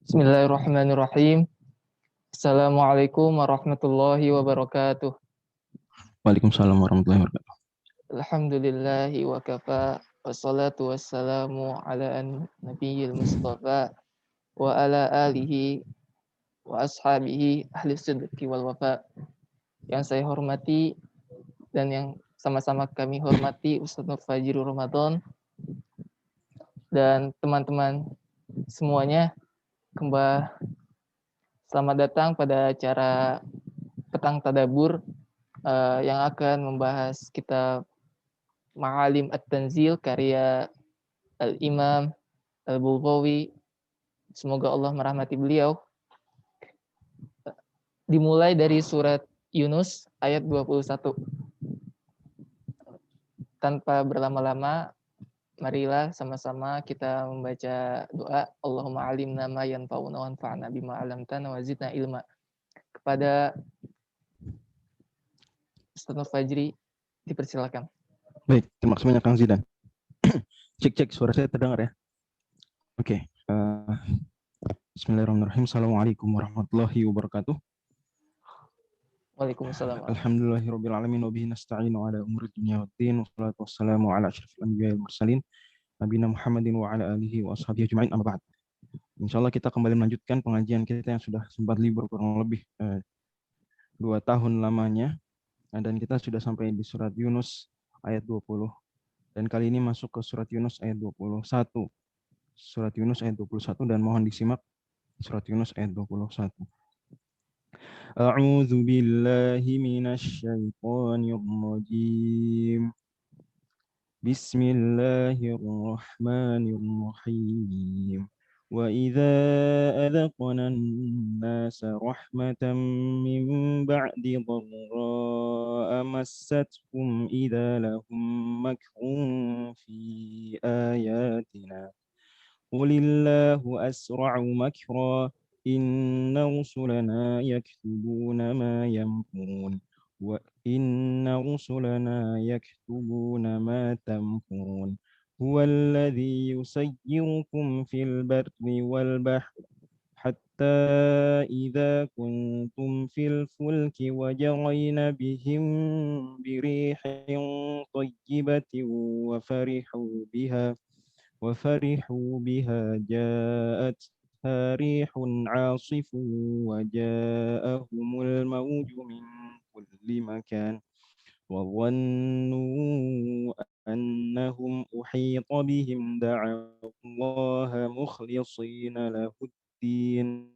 Bismillahirrahmanirrahim. Assalamualaikum warahmatullahi wabarakatuh. Waalaikumsalam warahmatullahi wabarakatuh. Alhamdulillahi wa kafa. Wassalatu wassalamu ala nabiyil mustafa wa ala alihi wa ashabihi ahli sidqi wal wafa. Yang saya hormati dan yang sama-sama kami hormati Ustaz Nur Fajrul Ramadan dan teman-teman semuanya, selamat datang pada acara Petang Tadabur yang akan membahas kitab Ma'alim At-Tanzil karya Al-Imam Al-Bughawi. Semoga Allah merahmati beliau. Dimulai dari surat Yunus ayat 21. Tanpa berlama-lama, marilah sama-sama kita membaca doa Allahumma alimna ma yanfa'una wanfa'na bima 'allamtana wa zidna ilma. Kepada Ustaz Nur Fajri, dipersilakan. Baik, terima kasih banyak Kang Zidan. Cek suara saya terdengar ya. Oke. Bismillahirrahmanirrahim. Assalamualaikum warahmatullahi wabarakatuh. Waalaikumsalam. Alhamdulillahirabbil alamin wa bihi nasta'inu ala umuri dunya waddin. Wassalatu wassalamu ala asyrofil anbiya'i wal mursalin nabiyina Muhammadin wa ala alihi wa ashabihi ajma'in, amma ba'd. Insyaallah kita kembali melanjutkan pengajian kita yang sudah sempat libur kurang lebih 2 tahun lamanya, dan kita sudah sampai di surat Yunus ayat 20. Dan kali ini masuk ke surat Yunus ayat 21. Surat Yunus ayat 21, dan mohon disimak surat Yunus ayat 21. A'udzu billahi minasy syaithanir rajim. Bismillahirrahmanirrahim. Wa idza adzaqna an-nasa rahmatan min ba'di dharra massatkum idza lahum makrun fi ayatina qulillahu asra'u makra inna rusulana yaktubuna ma yamkurun wa inna rusulana yaktubuna ma tamkurun huwallazi yusayyirukum fil barri wal bahri hatta idza kuntum fil fulki wajarayna bihim birihin tayyibatin وفرحوا بها جاءتها ريح عاصف وجاءهم الموج من كل مكان وظنوا أنهم أحيط بهم دعوا الله مخلصين له الدين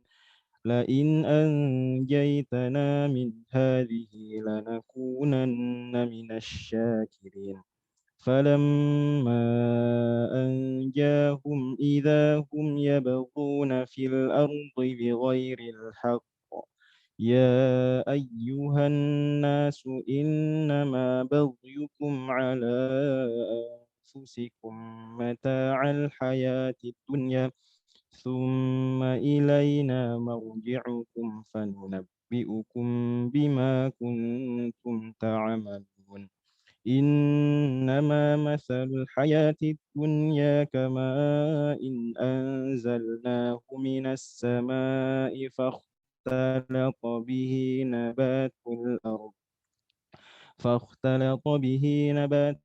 لئن أنجيتنا من هذه لنكونن من الشاكرين فلما أنجاهم إذا هم يبغون في الأرض بغير الحق يا أيها الناس إنما بغيكم على أنفسكم متاع الحياة الدنيا ثم إلينا مرجعكم فننبئكم بما كنتم تعملون إنما مثل الحياة الدنيا كماء أنزلناه من السماء فاختلط به نبات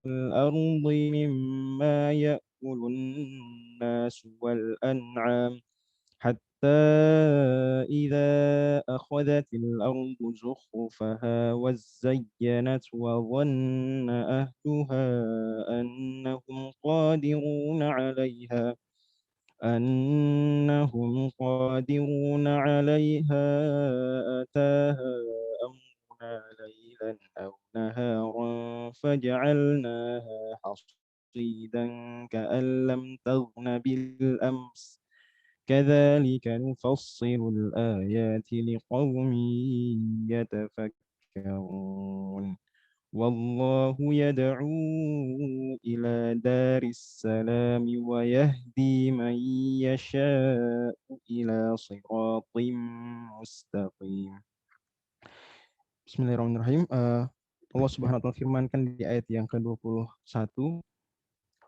الأرض مما يأكل الناس والأنعام حتى إذا أخذت الأرض زخرفها وزينت وظن أهلها أنهم قادرون عليها أتاها أمرنا ليلا أو نهارا فجعلناها حصيدا كأن لم تغن بالأمس كذلك نفصل الآيات لقوم يتفكرون والله يدعو إلى دار السلام ويهدي من يشاء إلى صراط مستقيم. Bismillahirrahmanirrahim. Allah Subhanahu wa taala firmankan di ayat yang ke-21,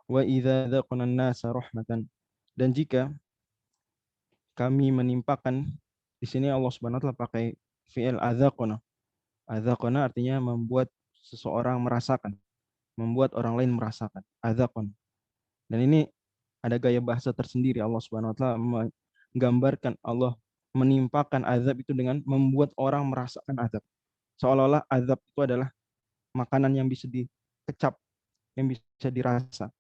wa idza dzaqna an-nasa rahmatan, dan jika kami menimpakan. Di sini Allah Subhanahu wa taala pakai fi'il adzaqana. Adzaqana artinya membuat seseorang merasakan, membuat orang lain merasakan. Adzaqana. Dan ini ada gaya bahasa tersendiri. Allah Subhanahu wa taala menggambarkan Allah menimpakan azab itu dengan membuat orang merasakan azab. Seolah-olah azab itu adalah makanan yang bisa dikecap, yang bisa dirasa.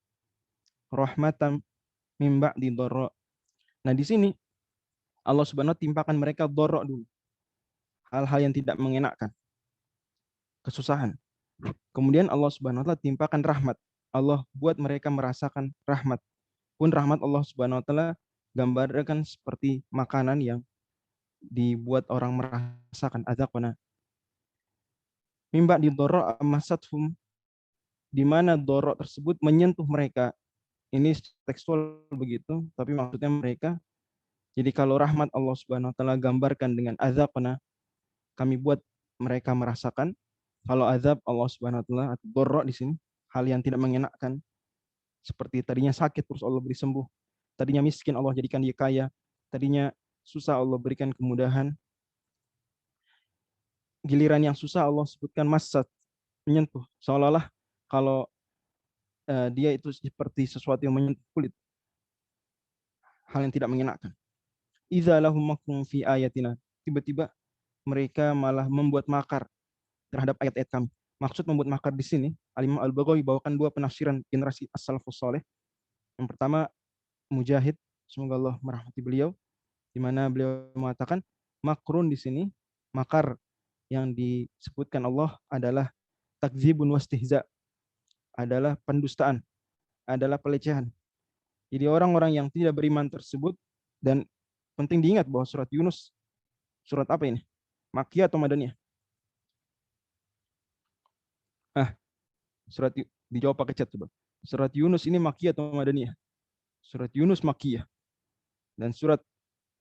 Rahmatan mim ba'di dharra. Nah, di sini Allah Subhanahu wa taala timpakan mereka dharra dulu. Hal-hal yang tidak mengenakkan, kesusahan. Kemudian Allah Subhanahu wa taala timpakan rahmat. Allah buat mereka merasakan rahmat. Pun rahmat Allah Subhanahu wa taala gambarkan seperti makanan yang dibuat orang merasakan adzaqana. Mimba di doro amasathum, di mana doro tersebut menyentuh mereka. Ini tekstual begitu, tapi maksudnya mereka. Jadi kalau rahmat Allah Subhanahu wa taala gambarkan dengan adzaqana, kami buat mereka merasakan. Kalau azab Allah Subhanahu wa taala atau doro di sini hal yang tidak mengenakkan, seperti tadinya sakit terus Allah beri sembuh, tadinya miskin Allah jadikan dia kaya, tadinya susah Allah berikan kemudahan. Giliran yang susah Allah sebutkan masat, menyentuh, seolah-olah kalau dia itu seperti sesuatu yang menyentuh kulit, hal yang tidak mengenakan. Idza lahum makrun fi ayatina, tiba-tiba mereka malah membuat makar terhadap ayat-ayat kami. Maksud membuat makar di sini, Al-Imam Al-Baghawi bawakan dua penafsiran generasi as-salafus saleh. Yang pertama Mujahid, semoga Allah merahmati beliau, di mana beliau mengatakan makrun di sini, makar yang disebutkan Allah adalah takdzibun wastihza, adalah pendustaan, adalah pelecehan. Jadi orang-orang yang tidak beriman tersebut, dan penting diingat bahwa surat Yunus, surat apa ini? Makkiyah atau Madaniyah? Surat dijawab pakai chat coba. Surat Yunus ini Makkiyah atau Madaniyah? Surat Yunus Makkiyah. Dan surat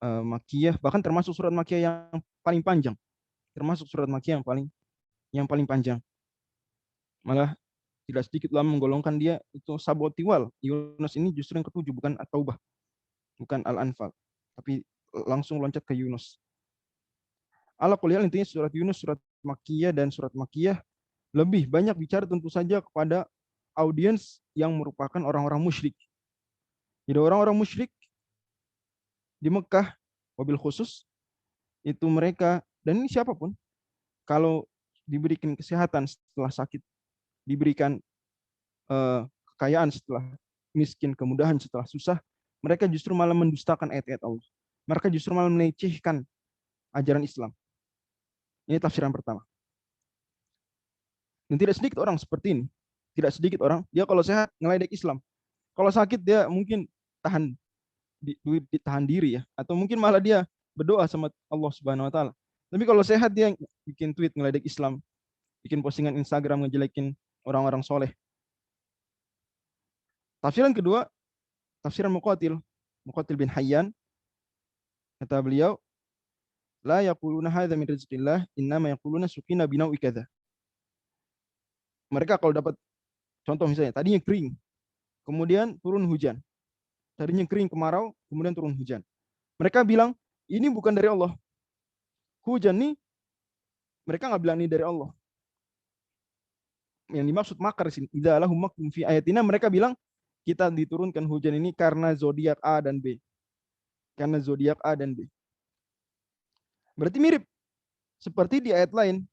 Makkiyah, bahkan termasuk surat Makkiyah yang paling panjang. Termasuk surat Makkiyah yang paling panjang. Malah tidak sedikit ulama menggolongkan dia itu sabotiwal. Yunus ini justru yang ketujuh, bukan At-Taubah, bukan Al-Anfal, tapi langsung loncat ke Yunus. Ala kuliah intinya surat Yunus, surat Makkiyah, dan surat Makkiyah lebih banyak bicara tentu saja kepada audiens yang merupakan orang-orang musyrik. Jadi orang-orang musyrik di Mekah, wabil khusus, itu mereka, dan ini siapapun, kalau diberikan kesehatan setelah sakit, diberikan kekayaan setelah miskin, kemudahan setelah susah, mereka justru malah mendustakan ayat-ayat Allah. Mereka justru malah melecehkan ajaran Islam. Ini tafsiran pertama. Dan tidak sedikit orang seperti ini. Tidak sedikit orang, dia kalau sehat ngeledek Islam. Kalau sakit dia mungkin tahan diri ya, atau mungkin malah dia berdoa sama Allah Subhanahu wa taala. Tapi kalau sehat dia bikin tweet ngeledek Islam, bikin postingan Instagram ngejelekin orang-orang soleh. Tafsiran kedua, tafsiran Muqatil bin Hayyan, kata beliau, la yaquluna hadza min rizqillah, innama yaquluna suqina binau'i kadza. Mereka kalau dapat contoh misalnya tadinya kering, kemudian turun hujan. Tadinya kering kemarau, kemudian turun hujan. Mereka bilang, ini bukan dari Allah. Hujan nih, mereka nggak bilang ini dari Allah. Yang dimaksud makar di sini, idza lahum makrun fi ayatina, mereka bilang kita diturunkan hujan ini karena zodiak A dan B. Karena zodiak A dan B. Berarti mirip seperti di ayat lain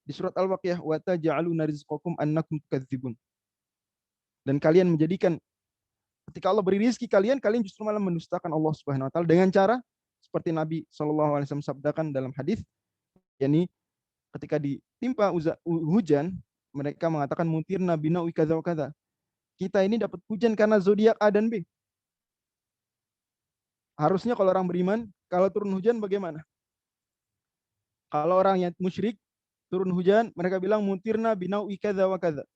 di surat Al-Waqiah, wa taj'aluna rizqakum annakum tukadzibun. Dan kalian menjadikan ketika Allah beri rezeki kalian justru malah mendustakan Allah Subhanahu wa taala dengan cara seperti Nabi sallallahu alaihi wasallam sabdakan dalam hadis, yakni ketika ditimpa hujan, mereka mengatakan mutirna binau'i kadza wa kadza. Kita ini dapat hujan karena zodiak A dan B. Harusnya kalau orang beriman, kalau turun hujan bagaimana? Kalau orang yang musyrik turun hujan, mereka bilang mutirna binau'i kadza wa kadza.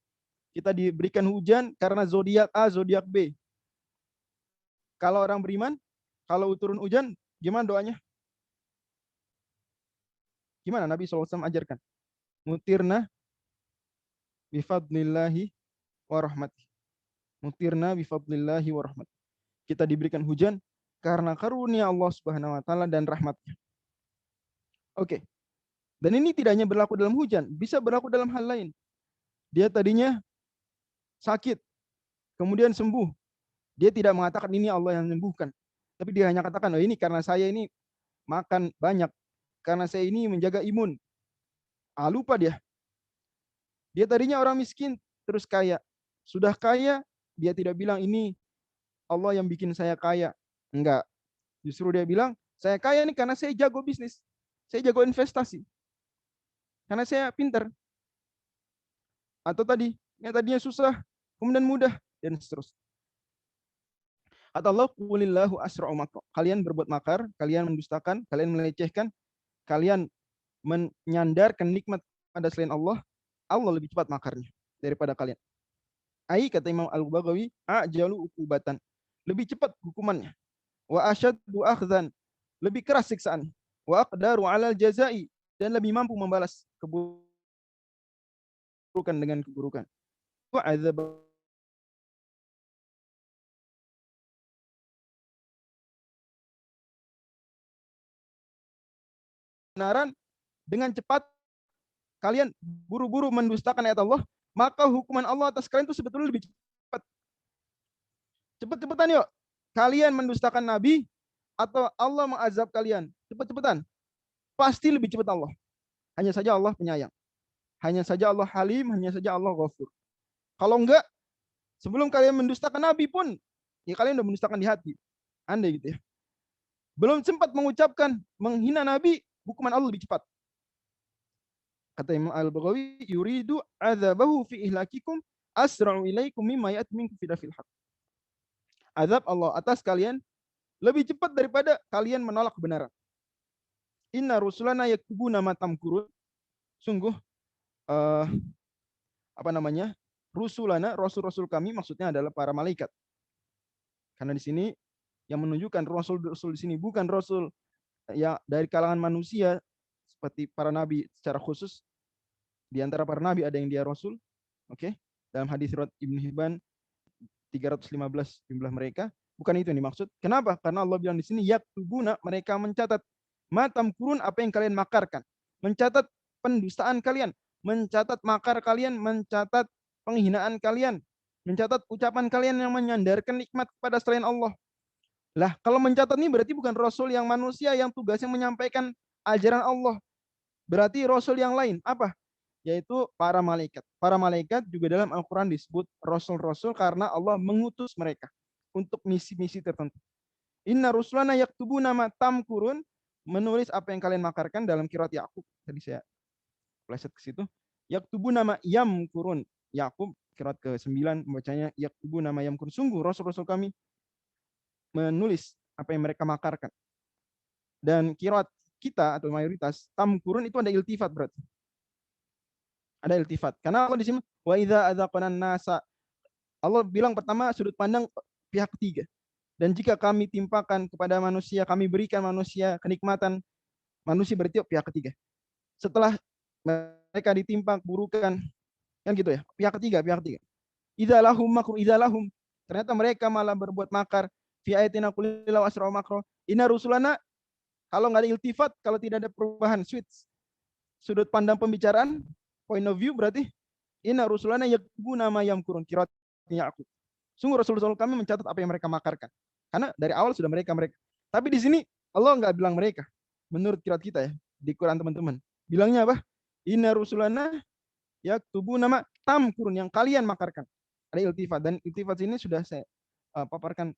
Kita diberikan hujan karena zodiak A, zodiak B. Kalau orang beriman, kalau turun hujan, gimana doanya? Gimana Nabi SAW ajarkan? Mutirna bifadlillahi wa rahmatih. Mutirna bifadlillahi wa rahmatih. Kita diberikan hujan karena karunia Allah Subhanahu wa taala dan rahmatnya. Oke. Dan ini tidak hanya berlaku dalam hujan, bisa berlaku dalam hal lain. Dia tadinya sakit, kemudian sembuh. Dia tidak mengatakan ini Allah yang menyembuhkan, tapi dia hanya katakan, oh ini karena saya ini makan banyak, karena saya ini menjaga imun. Lupa dia. Dia tadinya orang miskin, terus kaya. Sudah kaya, dia tidak bilang ini Allah yang bikin saya kaya. Enggak. Justru dia bilang, saya kaya ini karena saya jago bisnis. Saya jago investasi. Karena saya pintar. Atau tadi, yang tadinya susah, kemudian mudah, dan seterusnya. Atau Allah, qulillahu asra'u makra. Kalian berbuat makar, kalian mendustakan, kalian melecehkan, kalian menyandarkan nikmat pada selain Allah, Allah lebih cepat makarnya daripada kalian. Ai, kata Imam Al-Baghawi, ajalu ukubatan. Lebih cepat hukumannya. Wa asyaddu akhdhan. Lebih keras siksaan. Wa aqdaru 'alal jazai, dan lebih mampu membalas keburukan dengan keburukan. Wa adzab kebenaran dengan cepat, kalian buru-buru mendustakan ayat Allah, maka hukuman Allah atas kalian itu sebetulnya lebih cepat. Cepet-cepetan yuk. Kalian mendustakan Nabi atau Allah mengazab kalian. Cepet-cepetan. Pasti lebih cepat Allah. Hanya saja Allah penyayang. Hanya saja Allah Halim, hanya saja Allah Ghafur. Kalau enggak, sebelum kalian mendustakan Nabi pun, ya kalian udah mendustakan di hati. Anda gitu ya. Belum sempat mengucapkan menghina Nabi, hukuman Allah lebih cepat. Kata Imam Al-Baghawi, yuridu adzabahu fi ihlakikum asra'u ilaikum mimma ya'ti minkum fi dafil haq. Azab Allah atas kalian lebih cepat daripada kalian menolak kebenaran. Inna rusulana yaktubuna ma tamkurun. Sungguh Rusulana, rasul-rasul kami maksudnya adalah para malaikat. Karena di sini yang menunjukkan rasul-rasul di sini bukan rasul ya dari kalangan manusia seperti para nabi secara khusus. Di antara para nabi ada yang dia rasul. Oke. Dalam hadis riwayat Ibnu Hibban 315 jumlah mereka. Bukan itu yang dimaksud. Kenapa? Karena Allah bilang di sini yaktubuna, mereka mencatat matam kurun, apa yang kalian makarkan. Mencatat pendustaan kalian, mencatat makar kalian, mencatat penghinaan kalian, mencatat ucapan kalian yang menyandarkan nikmat kepada selain Allah. Lah, kalau mencatat ini berarti bukan rasul yang manusia yang tugasnya menyampaikan ajaran Allah. Berarti rasul yang lain. Apa? Yaitu para malaikat. Para malaikat juga dalam Al-Quran disebut rasul-rasul karena Allah mengutus mereka untuk misi-misi tertentu. Inna rusulana yaktubuna ma tamkurun, menulis apa yang kalian makarkan dalam qiraat Yaqub. Tadi saya pleset ke situ. Yaktubuna ma yamkurun. Yaqub qiraat ke-9 membacanya yaktubuna ma yamkurun. Sungguh rasul-rasul kami menulis apa yang mereka makarkan. Dan qiraat kita atau mayoritas tamkurun itu ada iltifat berarti. Ada iltifat. Karena Allah di sini wa idza adzaqana nasa, Allah bilang pertama sudut pandang pihak ketiga. Dan jika kami timpakan kepada manusia, kami berikan manusia kenikmatan, manusia berarti pihak ketiga. Setelah mereka ditimpa keburukan, kan gitu ya, pihak ketiga. Idza lahum makru, idza lahum, ternyata mereka malah berbuat makar. Fi ayatina qulillahu asra'u makro. Inna rusulana, kalau nggak ada iltifat, kalau tidak ada perubahan switch sudut pandang pembicaraan, point of view, berarti inna rusulana yaktubuna ma yamkurun, qiraatnya aku. Sungguh rasul-rasul kami mencatat apa yang mereka makarkan. Karena dari awal sudah mereka. Tapi di sini Allah nggak bilang mereka. Menurut qiraat kita ya, di Quran teman-teman. Bilangnya apa? Inna rusulana yaktubuna ma tamkurun, yang kalian makarkan. Ada iltifat, dan iltifat ini sudah saya paparkan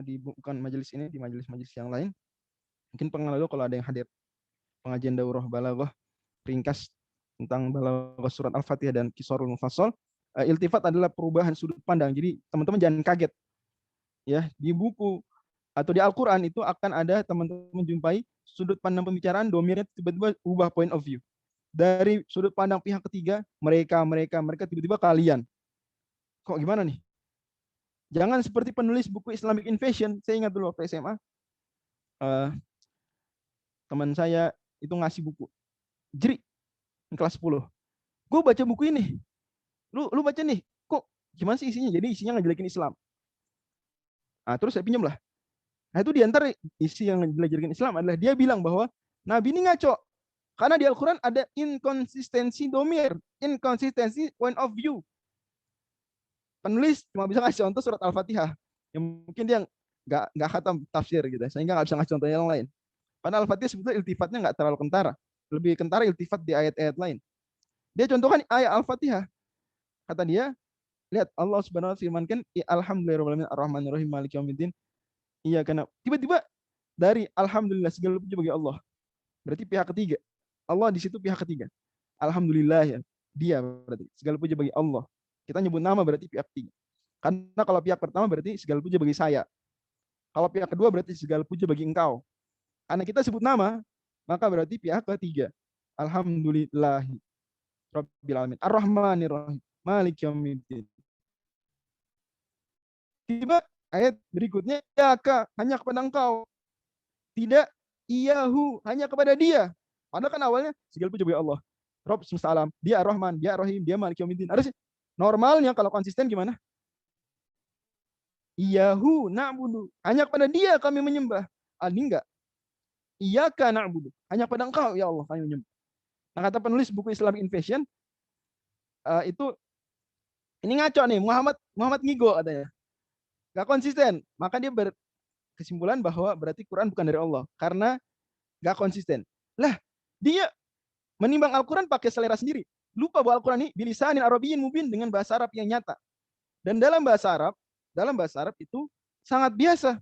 di bukan majelis ini, di majelis-majelis yang lain. Mungkin pengen kalau ada yang hadir pengajian daurah balaghah ringkas tentang balaghah surat Al-Fatihah dan Qisarul Mufassal. Iltifat adalah perubahan sudut pandang. Jadi teman-teman jangan kaget. Ya, di buku atau di Al-Qur'an itu akan ada teman-teman jumpai sudut pandang pembicaraan domirnya tiba-tiba ubah point of view. Dari sudut pandang pihak ketiga, mereka tiba-tiba kalian. Kok gimana nih? Jangan seperti penulis buku Islamic Invasion. Saya ingat dulu waktu SMA. Teman saya itu ngasih buku. Jeri, kelas 10. Gue baca buku ini. Lu baca nih. Kok gimana sih isinya? Jadi isinya ngejelekin Islam. Terus saya pinjam lah. Nah, itu diantara isi yang diajarkan Islam adalah dia bilang bahwa Nabi ini ngaco. Karena di Al-Quran ada inkonsistensi domir, inkonsistensi point of view. Penulis cuma bisa ngasih contoh surat Al-Fatihah. Yang mungkin dia nggak khatam tafsir gitu, sehingga nggak bisa ngasih contoh yang lain. Padahal Al-Fatihah sebetulnya iltifatnya nggak terlalu kentara. Lebih kentara iltifat di ayat-ayat lain. Dia contohkan ayat Al-Fatihah. Kata dia, lihat Allah Subhanahu wa taala firmankan, alhamdulillahirabbil alamin arrahmanirrahim maliki yaumiddin. Iya, karena tiba-tiba dari alhamdulillah segala puji bagi Allah. Berarti pihak ketiga. Allah di situ pihak ketiga. Alhamdulillah ya. Dia berarti segala puji bagi Allah. Kita nyebut nama berarti pihak ketiga. Karena kalau pihak pertama berarti segala puji bagi saya. Kalau pihak kedua berarti segala puji bagi engkau. Karena kita sebut nama, maka berarti pihak ketiga. Alhamdulillahi Rabbil alamin. Ar-Rahmanir Rahim. Maliki yaumiddin. Tiba ayat berikutnya, yaka hanya kepada engkau. Tidak iyahu hanya kepada dia. Padahal kan awalnya segala puji bagi Allah. Rabb semesta alam, dia Ar-Rahman, dia Ar-Rahim, dia Maliki yaumiddin. Harusnya normalnya kalau konsisten gimana? Iyahu na'budu. Hanya kepada dia kami menyembah. Ini enggak. Iyaka na'budu. Hanya pada engkau ya Allah kami menyembah. Nah, kata penulis buku Islamic Invasion, itu ini ngaco nih, Muhammad ngigo katanya. Gak konsisten. Maka dia berkesimpulan bahwa berarti Quran bukan dari Allah. Karena gak konsisten. Lah, dia menimbang Al-Quran pakai selera sendiri. Lupa bahwa Al-Quran ini bilisanin Arabiyyin mubin, dengan bahasa Arab yang nyata. Dan dalam bahasa Arab itu sangat biasa.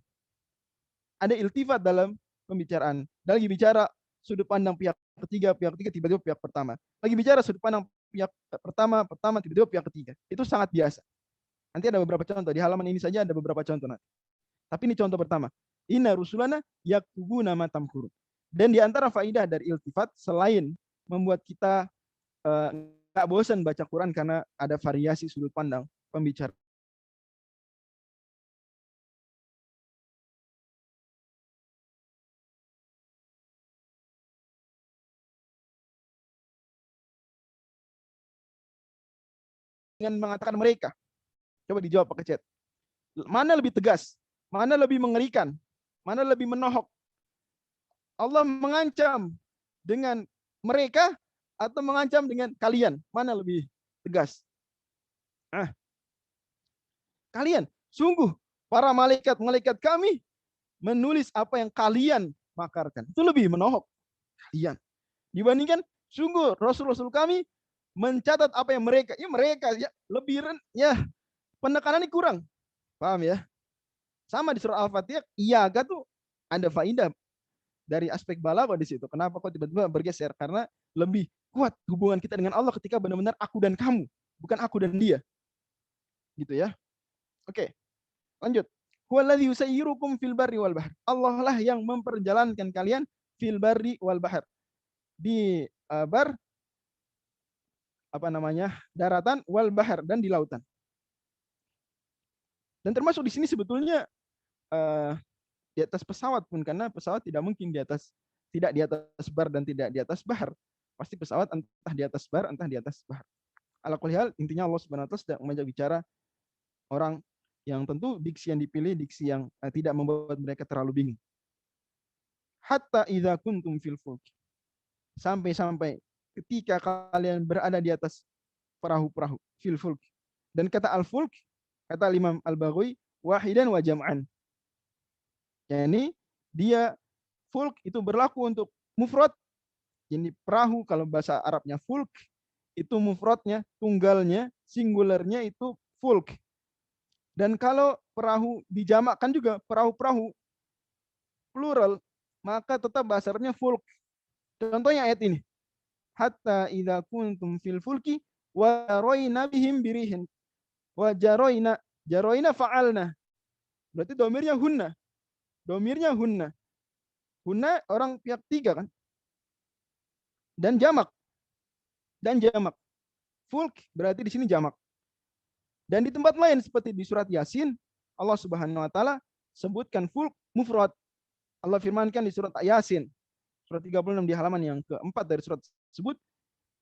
Ada iltifat dalam pembicaraan. Dan lagi bicara sudut pandang pihak ketiga tiba-tiba pihak pertama. Lagi bicara sudut pandang pihak pertama tiba-tiba pihak ketiga. Itu sangat biasa. Nanti ada beberapa contoh. Di halaman ini saja ada beberapa contoh nanti. Tapi ini contoh pertama. Inna rusulana yaktubuna ma tamkurun. Dan di antara faidah dari iltifat, selain membuat kita nggak bosan baca Quran karena ada variasi sudut pandang pembicara, dengan mengatakan mereka. Coba dijawab pakai chat. Mana lebih tegas? Mana lebih mengerikan? Mana lebih menohok? Allah mengancam dengan mereka atau mengancam dengan kalian? Mana lebih tegas? Kalian, sungguh para malaikat kami menulis apa yang kalian makarkan. Itu lebih menohok kalian. Dibandingkan sungguh Rasul-Rasul kami mencatat apa yang mereka ya lebih penekanannya kurang. Paham ya? Sama di surah Al-Fatihah, iyaga tuh ada faidah dari aspek balaghah di situ. Kenapa kok tiba-tiba bergeser? Karena lebih kuat hubungan kita dengan Allah ketika benar-benar aku dan kamu, bukan aku dan dia. Gitu ya. Oke. Lanjut. Huwallazi yusayyirukum fil barri wal bahr. Allah lah yang memperjalankan kalian fil barri wal bahr. Di daratan, wal bahr, dan di lautan. Dan termasuk di sini sebetulnya di atas pesawat pun, karena pesawat tidak mungkin tidak di atas bar dan tidak di atas bahar. Pasti pesawat entah di atas bar, entah di atas bahar. Ala kulli hal, intinya Allah Subhanahu wa taala sedang mengajak bicara orang yang tentu diksi yang dipilih diksi yang tidak membuat mereka terlalu bingung. Hatta idza kuntum fil fulk. Sampai ketika kalian berada di atas perahu-perahu, fil fulk. Dan kata al-fulk, kata Imam Al-Baghawi, wahidan wa jam'an. Yani dia fulk itu berlaku untuk mufrad. Jadi perahu kalau bahasa Arabnya fulk, itu mufradnya, tunggalnya, singularnya itu fulk. Dan kalau perahu dijamakkan juga, perahu-perahu plural, maka tetap bahasa Arabnya fulk. Contohnya ayat ini. Hatta idza kuntum fil fulki wa raina bihim birihin wa jaroina fa'alna. Berarti domirnya hunna. Hunna orang pihak tiga kan. Dan jamak. Fulk berarti di sini jamak. Dan di tempat lain seperti di surat Yasin, Allah Subhanahu wa taala sebutkan fulk mufrad. Allah firmankan di surat Yasin, surat 36 di halaman yang keempat dari surat tersebut,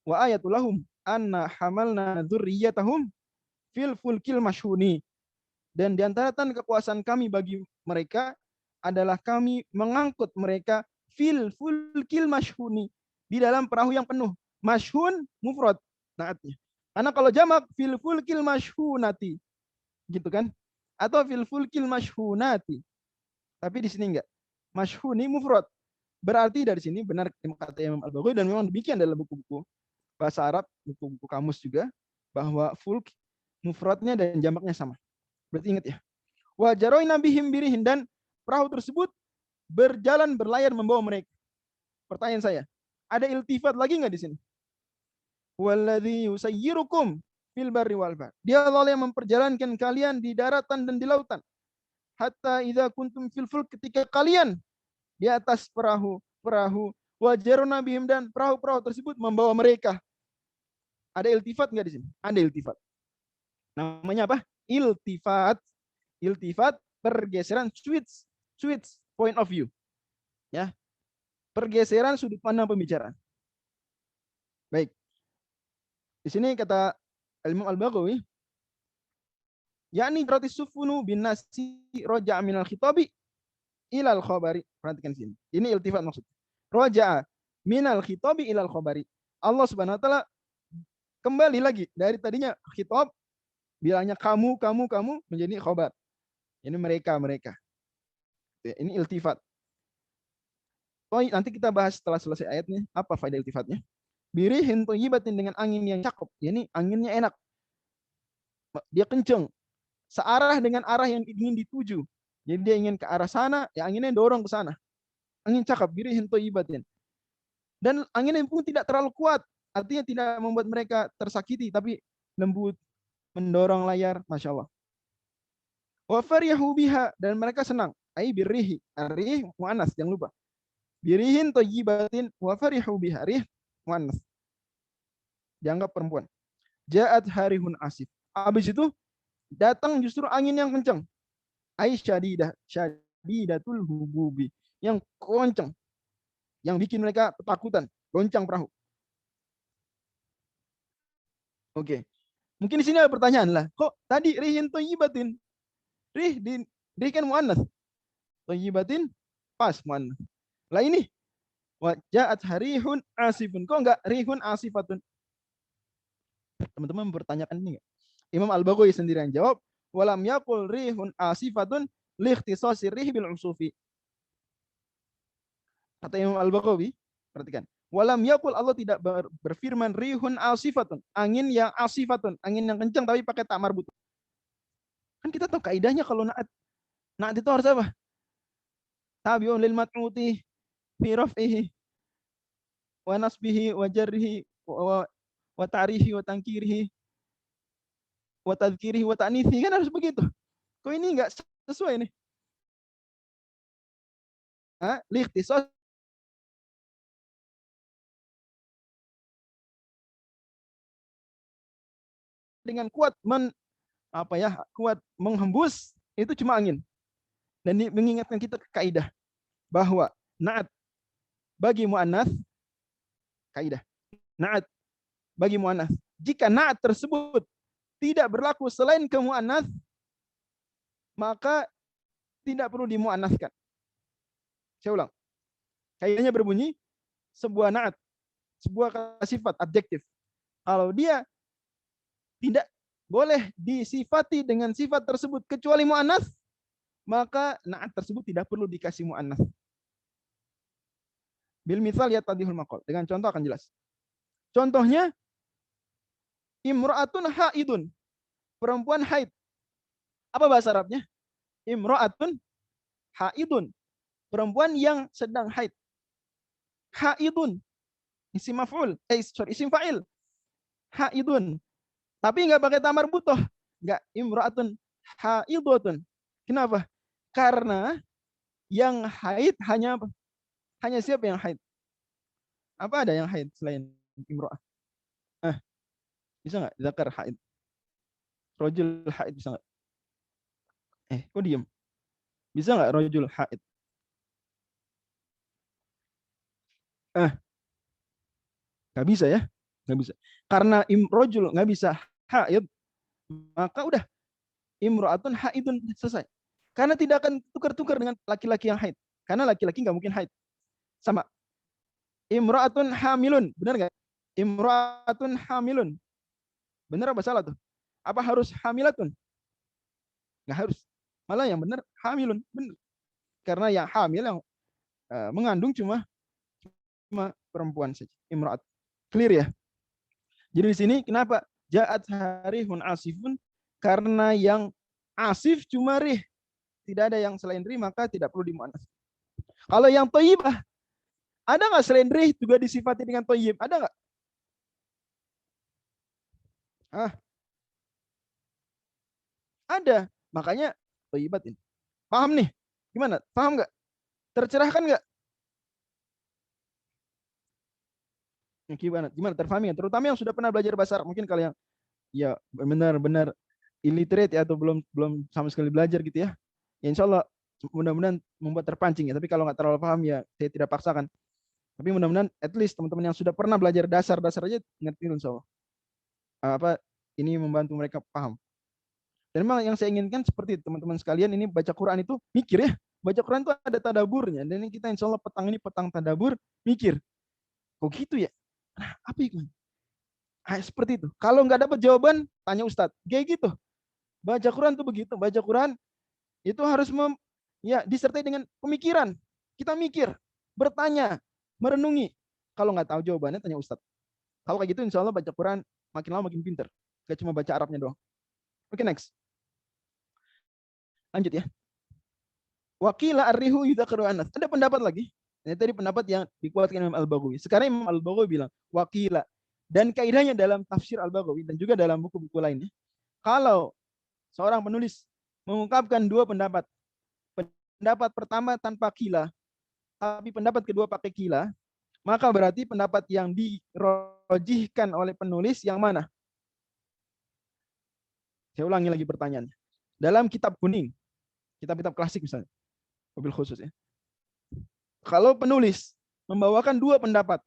wa ayatul lahum anna hamalna dzurriyyatahum fil fulkil mashhuni. Dan di antara tanda kekuasaan kami bagi mereka adalah kami mengangkut mereka fil fulkil mashhuni, di dalam perahu yang penuh. Mashhun mufrad naatnya. Karena kalau jamak fil fulkil mashhunati gitu kan? Atau fil fulkil mashhunati. Tapi di sini enggak. Mashhuni mufrad. Berarti dari sini benar kata Imam Al-Baghawi, dan memang demikian dalam buku-buku bahasa Arab, buku-buku kamus juga, bahwa fulk mufradnya dan jamaknya sama. Berarti ingat ya. Wa jaroina bihim birihin, dan perahu tersebut berjalan berlayar membawa mereka. Pertanyaan saya, ada iltifat lagi nggak di sini? Walladzi yusayyirukum fil barri wal bahr. Dia Allah yang memperjalankan kalian di daratan dan di lautan. Hatta idza kuntum fil fulk, ketika kalian di atas perahu wajaruna bihim, dan perahu-perahu tersebut membawa mereka. Ada iltifat nggak di sini? Ada iltifat. Namanya apa? Iltifat. Iltifat, pergeseran, switch point of view. Ya. Pergeseran sudut pandang pembicaraan. Baik. Di sini kata Imam Al-Baghawi, yakni roti sufunu bin nasi roja minal khitabi ilal khabari. Perhatikan sini. Ini iltifat maksud. Roja minal khitabi ilal khabari. Allah Subhanahu wa taala kembali lagi dari tadinya khitab, bilangnya kamu menjadi khabar. Ini mereka. Ini iltifat. Oh, nanti kita bahas setelah selesai ayatnya apa faedah iltifatnya. Birihin thayyibatin, dengan angin yang cakep. Ini anginnya enak. Dia kenceng. Searah dengan arah yang ingin dituju. Jadi dia ingin ke arah sana, ya anginnya dorong ke sana. Angin cakep, birihin thayyibatin. Dan anginnya pun tidak terlalu kuat. Artinya tidak membuat mereka tersakiti, tapi lembut, mendorong layar, Masya Allah. Wa farihu biha, dan mereka senang. Ai birrihi. Arih mu'anas, jangan lupa. Birihin thayyibatin wa farihu biha. Rih mu'anas. Dianggap perempuan. Ja'at harihun asif. Habis itu datang justru angin yang kencang. Ai syadidatul hububi. Yang kencang. Yang bikin mereka ketakutan. Goncang perahu. Oke. Mungkin di sini ada pertanyaan lah. Kok tadi rihin thayyibatin? Rih kan mu'annas. Thayyibatin pas mu'annas. Lah ini wa ja'at harihun asifun. Kok enggak rihun asifatun? Teman-teman mempertanyakan ini enggak? Imam Al-Baghawi sendiri yang jawab, walam yaqul rihun asifatun li ikhtisasi rih bil usufi. Kata Imam Al-Baghawi, perhatikan. Walam yaqul, Allah tidak berfirman rihun asifatun, angin yang asifatun, angin yang kencang tapi pakai tak marbut. Kan kita tahu kaidahnya kalau naat itu harus apa? Tabi'un lil mat'uti fi raf'ihi wa nasbihi wa jarrihi wa ta'rihi wa tankirihi wa tadhkirihi wa ta'nithi, kan harus begitu. Kok ini enggak sesuai nih? Likhtisas dengan kuat kuat menghembus, itu cuma angin. Dan mengingatkan kita ke kaidah bahwa naat bagi mu'annas, kaidah naat bagi mu'annas, jika naat tersebut tidak berlaku selain ke mu'annas, maka tidak perlu dimu'annaskan. Saya ulang. Kaidahnya berbunyi, sebuah naat, sebuah sifat adjektif, kalau dia tidak boleh disifati dengan sifat tersebut kecuali mu'annas, maka naat tersebut tidak perlu dikasih mu'annas. Bil mithal yatadihul maqal. Dengan contoh akan jelas. Contohnya, imra'atun haidun. Perempuan haid. Apa bahasa Arabnya? Imra'atun haidun. Perempuan yang sedang haid. Haidun. Isim maf'ul. Isim fa'il. Haidun. Tapi enggak pakai tamar butoh. Enggak. Imra'atun haidotun. Kenapa? Karena yang haid hanya siapa yang haid? Apa ada yang haid selain imra'ah? Bisa nggak? Zakar haid. Rojul haid bisa nggak? Kok diem? Bisa nggak rojul haid? Nggak bisa ya? Nggak bisa. Karena rojul nggak bisa haid, maka udah imra'atun haidun, selesai. Karena tidak akan tukar-tukar dengan laki-laki yang haid. Karena laki-laki nggak mungkin haid. Sama. Imra'atun hamilun. Benar nggak? Imra'atun hamilun. Benar apa salah tuh? Apa harus hamilatun? Nggak harus. Malah yang benar hamilun. Benar. Karena yang hamil, yang mengandung cuma perempuan saja. Imra'at. Clear ya? Jadi di sini kenapa? Ja'at harihun asifun. Karena yang asif cuma rih. Tidak ada yang selain rih, maka tidak perlu dimuannas. Kalau yang thayyibah, ada nggak selain rih juga disifati dengan thayyib? Ada nggak? Ada. Makanya thayyibat ini. Paham nih? Gimana? Paham nggak? Tercerahkan nggak? Gimana? Gimana? Terpahami ya? Terutama yang sudah pernah belajar bahasa Arab. Mungkin kalau yang ya benar-benar illiterate ya, atau belum sama sekali belajar gitu ya. Ya insya Allah mudah-mudahan membuat terpancing ya. Tapi kalau nggak terlalu paham ya saya tidak paksakan. Tapi mudah-mudahan at least teman-teman yang sudah pernah belajar dasar-dasar aja ngerti insya Allah. Apa ini membantu mereka paham. Dan memang yang saya inginkan seperti itu, teman-teman sekalian, ini baca Quran itu mikir ya. Baca Quran itu ada tadaburnya. Dan ini kita insya Allah petang ini petang tadabur, mikir. Kok gitu ya? Nah, apa itu? Seperti itu. Kalau nggak dapat jawaban, tanya Ustadz. Kayak gitu. Baca Quran tuh begitu. Baca Quran itu harus disertai dengan pemikiran. Kita mikir, bertanya, merenungi. Kalau nggak tahu jawabannya, tanya Ustadz. Kalau kayak gitu, insya Allah baca Quran makin lama makin pinter. Gak cuma baca Arabnya doang. Oke, next. Lanjut ya. Wakila arrihu yudhakaru anas. Ada pendapat lagi. Ini tadi pendapat yang dikuatkan Imam Al-Baghawi. Sekarang Imam Al-Baghawi bilang, wakila. Dan kaidahnya dalam tafsir Al-Baghawi dan juga dalam buku-buku lainnya, kalau seorang penulis mengungkapkan dua pendapat. Pendapat pertama tanpa kila, tapi pendapat kedua pakai kila, maka berarti pendapat yang dirojihkan oleh penulis yang mana? Saya ulangi lagi pertanyaannya. Dalam kitab kuning, kitab-kitab klasik misalnya, mobil khusus ya. Kalau penulis membawakan dua pendapat,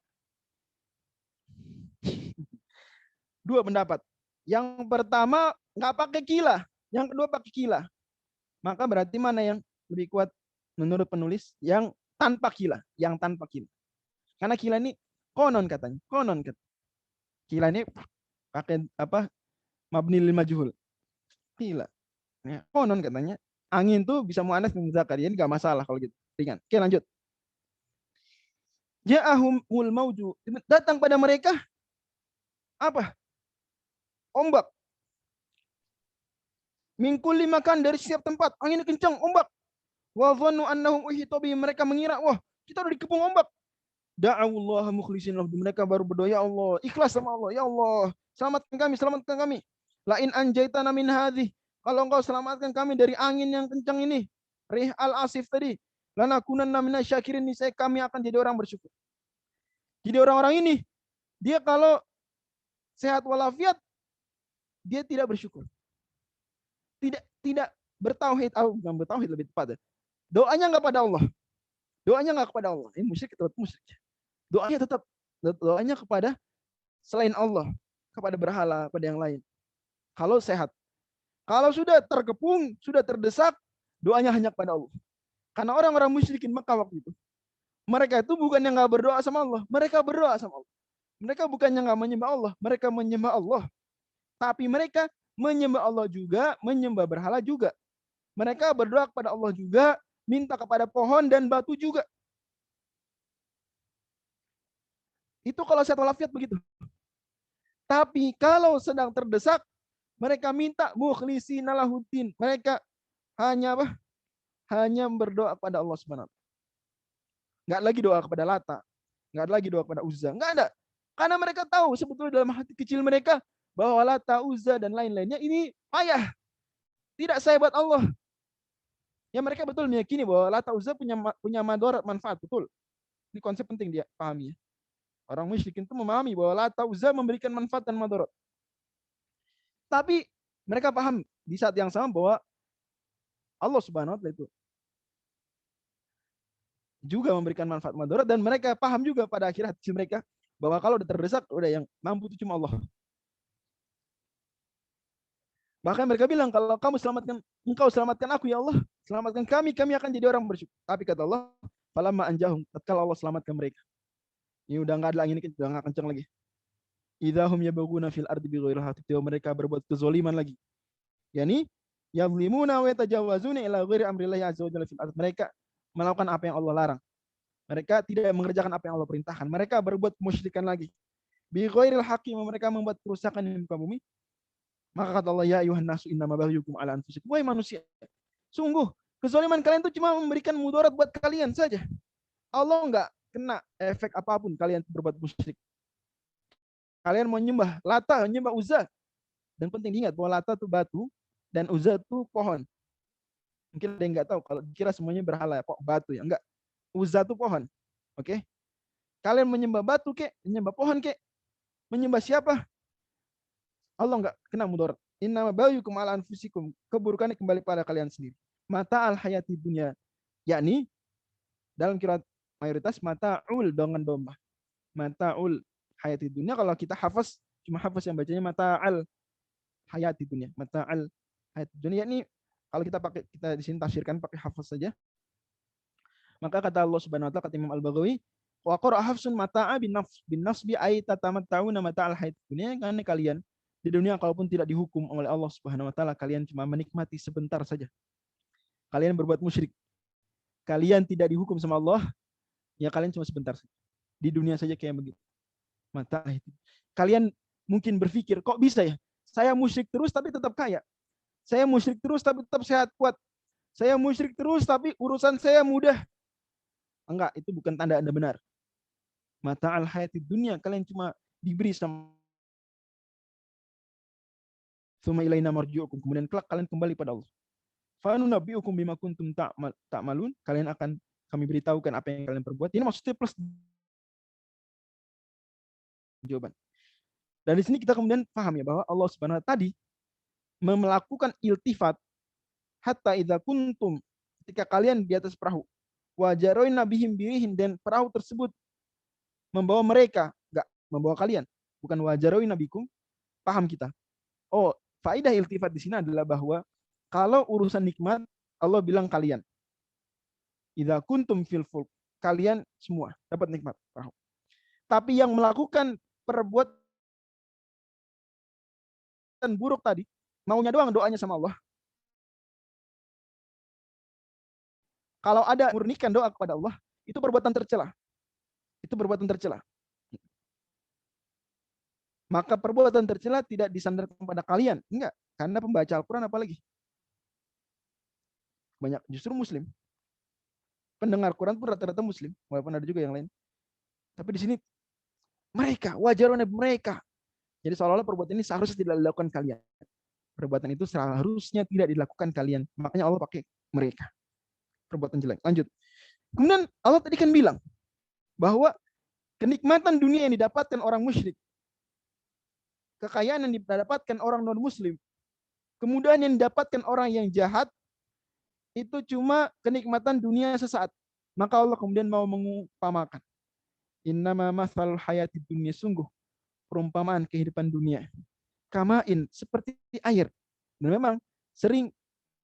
yang pertama nggak pakai kila, yang kedua pakai kila, maka berarti mana yang lebih kuat menurut penulis? Yang tanpa kila, Karena kila ini konon katanya. Kila ini pakai apa? Mabni lil majhul. Kila. Ya, konon katanya angin tuh bisa muannas dan muzakkar. Ini enggak masalah kalau gitu. Ringan. Oke, lanjut. Ja'ahumul mauju. Datang pada mereka apa? Ombak. Min kulli makan, dari setiap tempat. Angin kencang, ombak. Wa dhannu annahum uhita bihim. Mereka mengira, wah, kita udah dikepung ombak. Da'awullah mukhlisin lahu. Mereka baru berdoa, ya Allah, ikhlas sama Allah. Ya Allah, selamatkan kami. Lain anjaitana min hadhi. Kalau engkau selamatkan kami dari angin yang kencang ini, rih al-asif tadi, lanakunanna minasyakirin, niscaya kami akan jadi orang bersyukur. Jadi orang-orang ini, dia kalau sehat walafiat, dia tidak bersyukur. Tidak bertauhid, bukan bertauhid lebih tepat. Doanya enggak pada Allah. Ini musyrik tetap musyrik. Doanya kepada selain Allah, kepada berhala, pada yang lain. Kalau sehat. Kalau sudah terkepung, sudah terdesak, doanya hanya kepada Allah. Karena orang-orang musyrikin Mekah waktu itu, mereka itu bukan yang nggak berdoa sama Allah, mereka berdoa sama Allah. Mereka bukannya nggak menyembah Allah, mereka menyembah Allah. Tapi mereka menyembah Allah juga, menyembah berhala juga. Mereka berdoa kepada Allah juga, minta kepada pohon dan batu juga. Itu kalau sehat walafiat begitu. Tapi kalau sedang terdesak, mereka minta mukhlishina lahuddin. Mereka hanya apa? Hanya berdoa kepada Allah Subhanahu wa taala. Enggak lagi doa kepada Lata, enggak lagi doa kepada Uzza, enggak ada. Karena mereka tahu sebetulnya dalam hati kecil mereka bahwa Lata, Uzza dan lain-lainnya ini payah. Tidak sehebat Allah. Ya mereka betul meyakini bahwa Lata, Uzza punya madarat, manfaat, betul. Ini konsep penting dia pahami. Orang musyrikin itu memahami bahwa Lata, Uzza memberikan manfaat dan madarat. Tapi mereka paham di saat yang sama bahwa Allah Subhanahu wa taala itu juga memberikan manfaat madarat, dan mereka paham juga pada akhir hati mereka bahwa kalau udah terdesak, udah yang mampu itu cuma Allah. Bahkan mereka bilang, kalau engkau selamatkan aku ya Allah, selamatkan kami akan jadi orang bersyukur. Tapi kata Allah, falamma anjahum, tatkala Allah selamatkan mereka. Ini udah nggak ada angin, udah nggak kencang lagi. Idahum yabghuna fil ardi bighairi haqq, mereka berbuat kezaliman lagi. Yani yazlimuna wa yatajawazuna ila ghairi amrillahi azza wa jalla fil ardi. Mereka melakukan apa yang Allah larang. Mereka tidak mengerjakan apa yang Allah perintahkan. Mereka berbuat kemusyrikan lagi. Bighairil haqqi, mereka membuat kerusakan di muka bumi. Maka kata Allah, ya ayuhan nasu innama baghiyukum ala anfusikum. Wahai manusia, sungguh kezaliman kalian itu cuma memberikan mudarat buat kalian saja. Allah enggak kena efek apapun kalian berbuat musyrik. Kalian mau nyembah Lata, nyembah Uzza. Dan penting diingat bahwa Lata itu batu dan Uzza itu pohon. Mungkin ada yang nggak tahu kalau kira semuanya berhala kok batu ya. Enggak. Uzza itu pohon. Oke. Kalian menyembah batu kek, menyembah pohon kek. Menyembah siapa? Allah enggak kena mudarat. Innama baghiyukum ala anfusikum. Keburukannya kembali pada kalian sendiri. Mata al hayati dunia, yakni dalam kiraat mayoritas mata'ul dengan domba. Mata'ul hayati dunia, kalau kita hafaz cuma hafaz yang bacanya mata'al hayati dunia. Mata'al hayati dunia, yakni kalau kita di sini tafsirkan pakai hafaz saja. Maka kata Allah Subhanahu wa taala, kata Imam Al-Baghawi, wa qara hafsun mata'a bin nafs bi ay tatamatta'una mata'al hayati dunia, karena kalian di dunia kalaupun tidak dihukum oleh Allah Subhanahu wa taala, kalian cuma menikmati sebentar saja. Kalian berbuat musyrik, kalian tidak dihukum sama Allah, ya kalian cuma sebentar saja. Di dunia saja kayak begitu. Mata itu. Kalian mungkin berpikir, kok bisa ya? Saya musyrik terus tapi tetap kaya. Saya musyrik terus tapi tetap sehat kuat. Saya musyrik terus tapi urusan saya mudah. Enggak, itu bukan tanda Anda benar. Mata al hayati dunia, kalian cuma diberi sama Tsumma ilaina marji'ukum, kemudian kelak kalian kembali pada Allah. Fa nunabbi'ukum bima kuntum ta'malun, kalian akan kami beritahukan apa yang kalian perbuat. Ini maksudnya plus jawaban. Dan di sini kita kemudian paham ya bahwa Allah Subhanahu wa taala tadi melakukan iltifat hatta idza kuntum, ketika kalian di atas perahu, wajaroin nabihim birihin, dan perahu tersebut membawa mereka, enggak membawa kalian, bukan wajaroin nabikum. Paham kita? Oh, faedah iltifat di sini adalah bahwa kalau urusan nikmat, Allah bilang kalian. Idza kuntum fil fulk, kalian semua dapat nikmat perahu. Tapi yang melakukan perbuatan buruk tadi, maunya doang doanya sama Allah. Kalau ada murnikan doa kepada Allah, itu perbuatan tercela. Itu perbuatan tercela. Maka perbuatan tercela tidak disandarkan pada kalian. Enggak, karena pembaca Al-Quran apalagi. Banyak justru muslim. Pendengar Quran pun rata-rata muslim, walaupun ada juga yang lain. Tapi di sini mereka, wajarnya mereka. Jadi seolah-olah perbuatan ini seharusnya tidak dilakukan kalian. Perbuatan itu seharusnya tidak dilakukan kalian. Makanya Allah pakai mereka. Perbuatan jelek. Lanjut. Kemudian Allah tadi kan bilang bahwa kenikmatan dunia yang didapatkan orang musyrik, kekayaan yang didapatkan orang non-muslim, kemudahan yang didapatkan orang yang jahat, itu cuma kenikmatan dunia sesaat. Maka Allah kemudian mau mengumpamakan. Innama mathal hayati dunia, sungguh perumpamaan kehidupan dunia. Kamain, seperti air. Dan memang sering,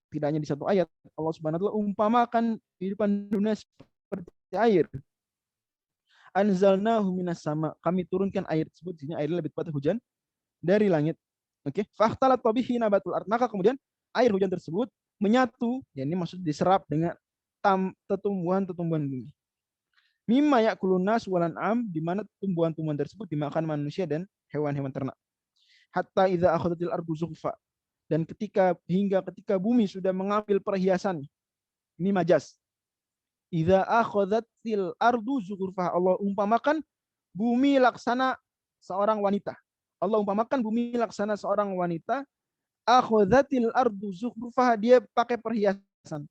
tidak hanya di satu ayat, Allah Subhanahu wa taala umpamakan kehidupan dunia seperti air. Anzalnahu minas sama, kami turunkan air tersebut, di sini air lebih tepat hujan dari langit. Oke, fakhtalat bihi nabatul ard, maka kemudian air hujan tersebut menyatu, ya ini maksud diserap dengan tumbuhan-tumbuhan bumi. Mimma ya'kulun nas wal an'am, di mana tumbuhan-tumbuhan tersebut dimakan manusia dan hewan-hewan ternak. Hatta idza akhadhatil ardu zukhfa, dan hingga ketika bumi sudah mengambil perhiasan. Ini majaz. Idza akhadhatil ardu zukhfa, Allah umpamakan bumi laksana seorang wanita. Allah umpamakan bumi laksana seorang wanita. Akhadhatil ardu zukhfa, dia pakai perhiasan.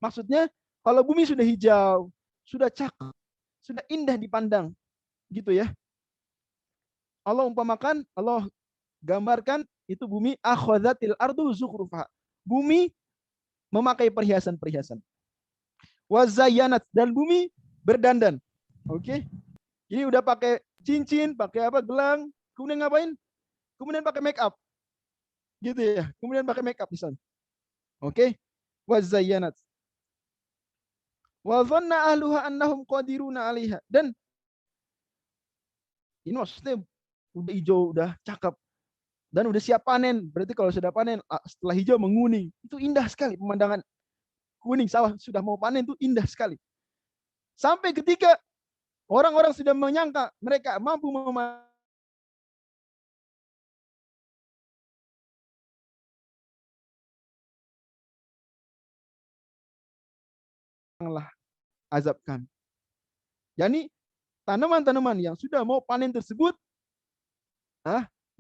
Maksudnya kalau bumi sudah hijau, sudah cakep, sudah indah dipandang, gitu ya. Allah umpamakan, Allah gambarkan itu bumi akhadhatil ardu zukhrufa. Bumi memakai perhiasan-perhiasan. Wazayyanat, dan bumi berdandan. Oke. Jadi udah pakai cincin, pakai apa, gelang, kemudian ngapain? Kemudian pakai make up. Gitu ya. Kemudian pakai make up misalnya. Oke. Wazayyanat. Wa dhanna ahluha annahum qadiruna 'alaiha. Dan ini maksudnya udah hijau, udah cakep, dan udah siap panen. Berarti kalau sudah panen, setelah hijau menguning. Itu indah sekali pemandangan kuning sawah sudah mau panen, itu indah sekali. Sampai ketika orang-orang sudah menyangka mereka mampu memanen, azab kami. Yani tanaman-tanaman yang sudah mau panen tersebut,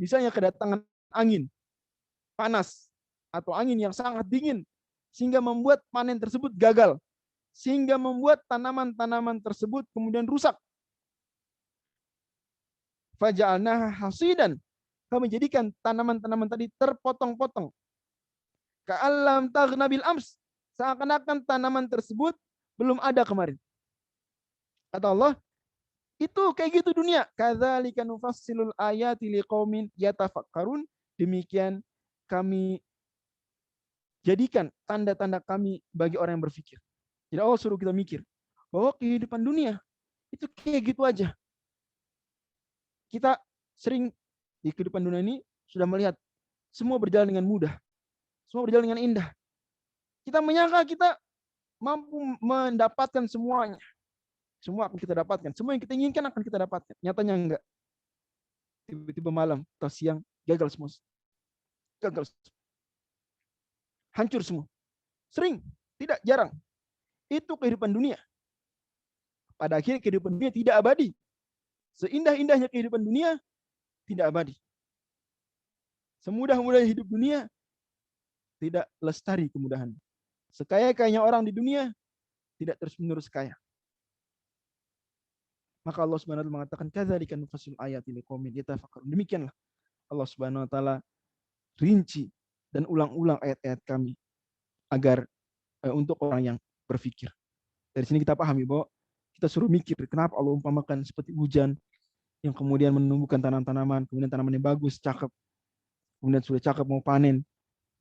misalnya kedatangan angin panas atau angin yang sangat dingin sehingga membuat panen tersebut gagal, sehingga membuat tanaman-tanaman tersebut kemudian rusak. Faja'alnaha hasidan, kami jadikan tanaman-tanaman tadi terpotong-potong. Ka'allam taghna bil ams, seakan-akan tanaman tersebut belum ada kemarin. Kata Allah, itu kayak gitu dunia. Kadzalika nufassilul ayati liqaumin yatafakkarun. Demikian kami jadikan tanda-tanda kami bagi orang yang berpikir. Jadi Allah suruh kita mikir bahwa kehidupan dunia itu kayak gitu aja. Kita sering di kehidupan dunia ini sudah melihat semua berjalan dengan mudah, semua berjalan dengan indah. Kita menyangka kita mampu mendapatkan semuanya. Semua akan kita dapatkan. Semua yang kita inginkan akan kita dapatkan. Nyatanya enggak. Tiba-tiba malam atau siang gagal semua. Gagal. Hancur semua. Sering, tidak jarang. Itu kehidupan dunia. Pada akhirnya kehidupan dunia tidak abadi. Seindah-indahnya kehidupan dunia tidak abadi. Semudah-mudahnya hidup dunia tidak lestari kemudahan. Sekaya-kayanya orang di dunia tidak terus-menerus kaya. Maka Allah Subhanahu wa taala mengatakan kadzalika nufassilul ayati liqaumin yatafakkarun. Demikianlah Allah Subhanahu wa taala rinci dan ulang-ulang ayat-ayat kami agar untuk orang yang berpikir. Dari sini kita pahami bahwa kita suruh mikir kenapa Allah umpamakan seperti hujan yang kemudian menumbuhkan tanaman-tanaman, kemudian tanaman yang bagus, cakep, kemudian sudah cakep mau panen,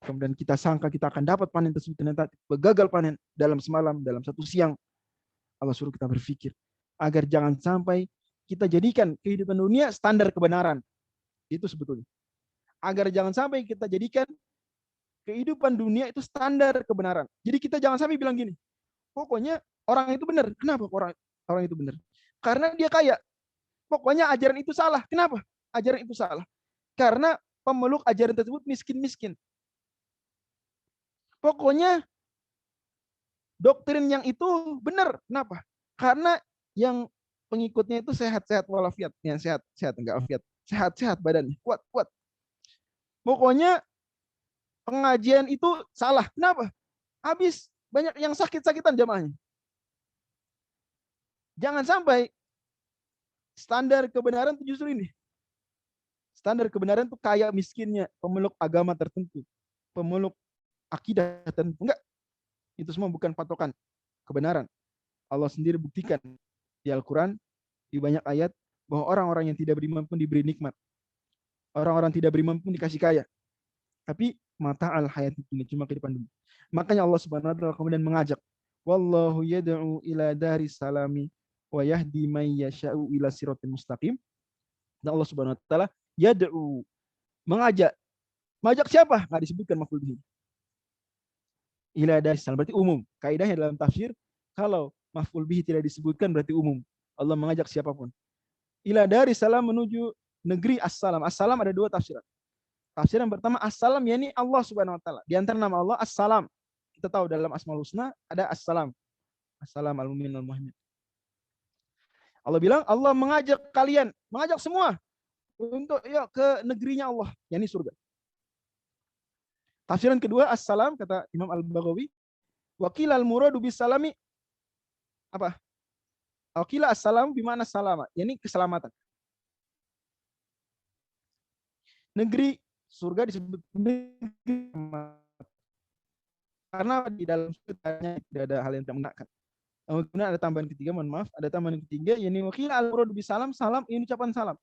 kemudian kita sangka kita akan dapat panen tersebut, ternyata gagal panen dalam semalam, dalam satu siang. Allah suruh kita berpikir agar jangan sampai kita jadikan kehidupan dunia standar kebenaran. Itu sebetulnya. Agar jangan sampai kita jadikan kehidupan dunia itu standar kebenaran. Jadi kita jangan sampai bilang gini, pokoknya orang itu benar. Kenapa orang itu benar? Karena dia kaya. Pokoknya ajaran itu salah. Kenapa? Ajaran itu salah. Karena pemeluk ajaran tersebut miskin-miskin. Pokoknya doktrin yang itu benar. Kenapa? Karena yang pengikutnya itu sehat-sehat walafiat. Yang sehat-sehat, enggak afiat. Sehat-sehat badannya, kuat-kuat. Pokoknya pengajian itu salah. Kenapa? Habis banyak yang sakit-sakitan jamaahnya. Jangan sampai standar kebenaran itu justru ini. Standar kebenaran itu kaya miskinnya, pemeluk agama tertentu, pemeluk akidah tertentu. Enggak. Itu semua bukan patokan kebenaran. Allah sendiri buktikan di Al-Quran, di banyak ayat, bahwa orang-orang yang tidak beriman pun diberi nikmat. Orang-orang tidak beriman pun dikasih kaya. Tapi mata al-hayat ini cuma kehidupan dunia. Makanya Allah Subhanahu wa taala kemudian mengajak, wallahu yad'u ila daris salami wa yahdi may yasha'u ila siratal mustaqim. Dan Allah Subhanahu wa taala yad'u, mengajak. Mengajak siapa? Enggak disebutkan maf'ul bihi. Ila daris salam berarti umum. Kaidahnya dalam tafsir, kalau maf'ul bihi tidak disebutkan berarti umum. Allah mengajak siapapun. Ila daris salam, menuju negeri as-salam. As-salam ada dua tafsiran. Tafsiran pertama, as-salam yakni Allah Subhanahu wa taala. Di antara nama Allah as-salam. Kita tahu dalam Asmaul Husna ada as-salam. As-salam al-mu'min al-muhaimin. Allah bilang Allah mengajak kalian, mengajak semua untuk yuk ke negerinya Allah, yakni surga. Tafsiran kedua as-salam kata Imam Al-Baghawi, wa qila al-muradu bis-salami apa? Wa qila as-salam bi ma'na salama, yakni keselamatan. Negeri surga disebut negeri karena di dalam surga tidak ada hal yang tidak menakkan. Kemudian ada tambahan ketiga, mohon maaf, ada tambahan ketiga, yakni wa qila al-muradu bis-salam, salam ini ucapan salam.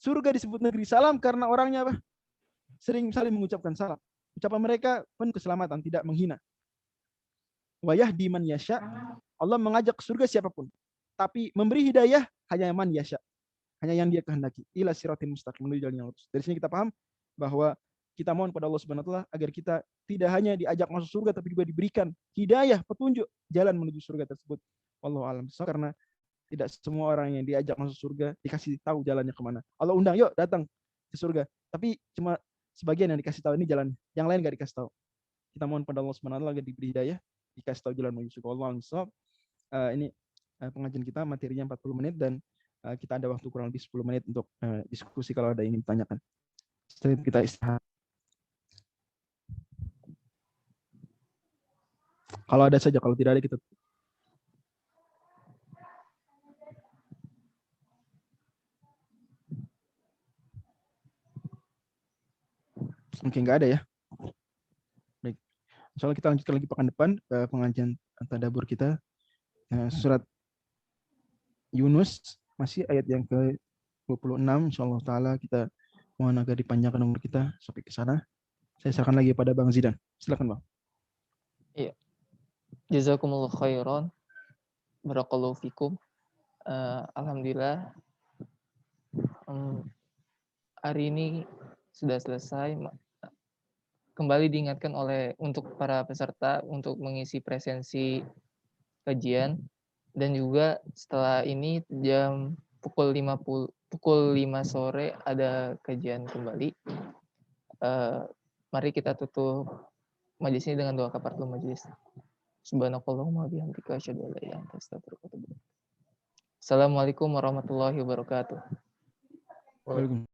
Surga disebut negeri salam karena orangnya apa? Sering saling mengucapkan salam. Ucapan mereka penuh keselamatan, tidak menghina. Wa yahdi man yasha, Allah mengajak ke surga siapapun. Tapi memberi hidayah hanya man yasha. Hanya yang dia kehendaki. Ila siratin mustaqim, menuju jalan yang lurus. Dari sini kita paham bahwa kita mohon pada Allah Subhanahu wa taala agar kita tidak hanya diajak masuk surga tapi juga diberikan hidayah, petunjuk jalan menuju surga tersebut. Wallahu a'lam. Karena tidak semua orang yang diajak masuk surga dikasih tahu jalannya kemana. Allah undang, yuk datang ke surga. Tapi cuma sebagian yang dikasih tahu ini jalan. Yang lain nggak dikasih tahu. Kita mohon pada Allah Subhanahu wa taala agar diberi hidayah, dikasih tahu jalan menuju surga. Wallahu a'lam. Ini pengajian kita materinya 40 menit dan kita ada waktu kurang lebih 10 menit untuk diskusi kalau ada yang ingin ditanyakan. Setelah itu kita istirahat. Kalau ada saja, kalau tidak ada kita. Mungkin nggak ada ya. Baik. Insyaallah kita lanjutkan lagi pekan depan ke pengajian tadabbur kita. Surat Yunus masih ayat yang ke-26. Insyaallah taala kita mohon agar dipanjangkan umur kita sampai ke sana. Saya serahkan lagi pada Bang Zidan. Silakan, Bang. Iya. Jazakumullah khairan. Barakallahu fikum. Alhamdulillah hari ini sudah selesai. Kembali diingatkan untuk para peserta untuk mengisi presensi kajian, dan juga setelah ini jam pukul 5 sore ada kajian kembali. Mari kita tutup majelis ini dengan doa kafaratul majelis. Subhanakallahumma bihamdika asyhadu an la ilaha illa anta astaghfiruka wa atubu ilaik. Assalamualaikum warahmatullahi wabarakatuh. Waalaikumsalam.